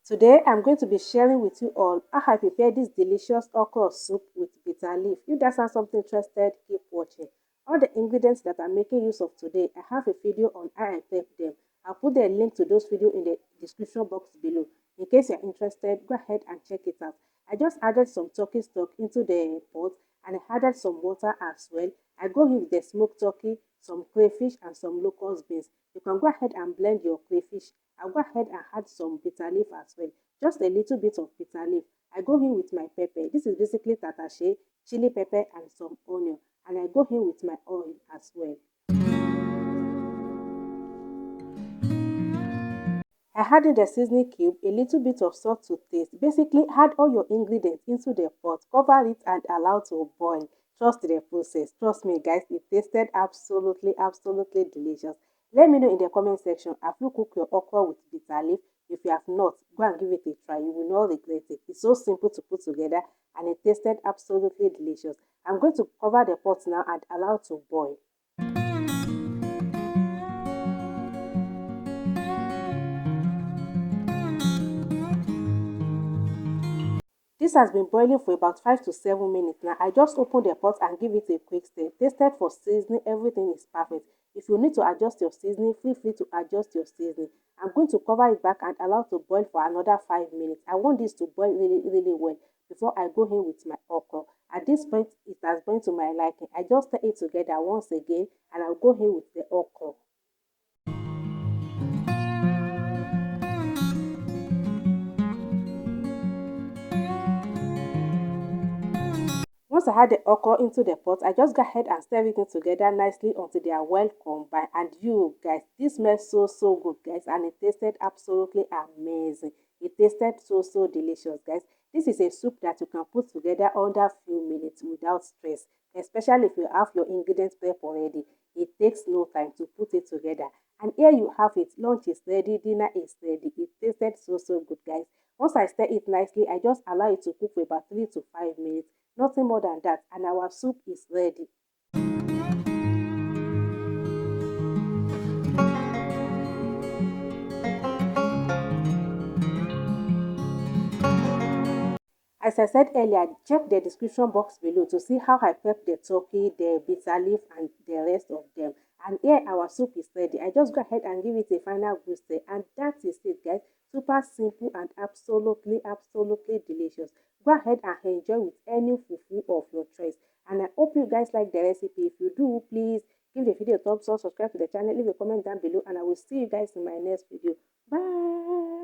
Today, I'm going to be sharing with you all how I prepare this delicious okra soup with bitter leaf. If that sounds something interested, keep watching. All the ingredients that I'm making use of today, I have a video on how I prep them. I'll put the link to those videos in the description box below. In case you're interested, go ahead and check it out. I just added some turkey stock into the pot and I added some water as well. I go in with the smoked turkey, some crayfish and some locust beans. You can go ahead and blend your crayfish. I'll go ahead and add some bitter leaf as well. Just a little bit of bitter leaf. I go in with my pepper. This is basically tatashe, chili pepper and some onion. And I go in with my oil as well. I added the seasoning cube, a little bit of salt to taste. Basically, add all your ingredients into the pot, cover it and allow to boil. Trust the process. Trust me, guys, it tasted absolutely delicious. Let me know in the comment section, have you cooked your okra with bitter leaf? If you have not, go and give it a try. You will not regret it. It's so simple to put together and it tasted absolutely delicious. I'm going to cover the pot now and allow to boil. This has been boiling for about 5 to 7 minutes now. I just opened the pot and give it a quick stir. Tasted for seasoning, everything is perfect. If you need to adjust your seasoning, feel free to adjust your seasoning. I'm going to cover it back and allow to boil for another 5 minutes. I want this to boil really well before I go in with my okra. At this point, it has boiled to my liking. I just stir it together once again and I'll go in with the okra. Once I add the okra into the pot, I just go ahead and stir everything together nicely until they are well combined. And you guys, this smells so good, guys, and it tasted absolutely amazing. It tasted so delicious, guys. This is a soup that you can put together under few minutes without stress, especially if you have your ingredients prepped already. It takes no time to put it together. And here you have it. Lunch is ready, dinner is ready. It tasted so good, guys. Once I stir it nicely, I just allow it to cook for about 3 to 5 minutes. Nothing more than that, and our soup is ready. As I said earlier, check the description box below to see how I prep the turkey, the bitter leaf, and the rest of them. And here our soup is ready. I just go ahead and give it a final good stir, and that is it, guys. Super simple and absolutely delicious. Go ahead and enjoy with any fufu of your choice. And I hope you guys like the recipe. If you do, please give the video a thumbs up, subscribe to the channel, leave a comment down below, and I will see you guys in my next video. Bye.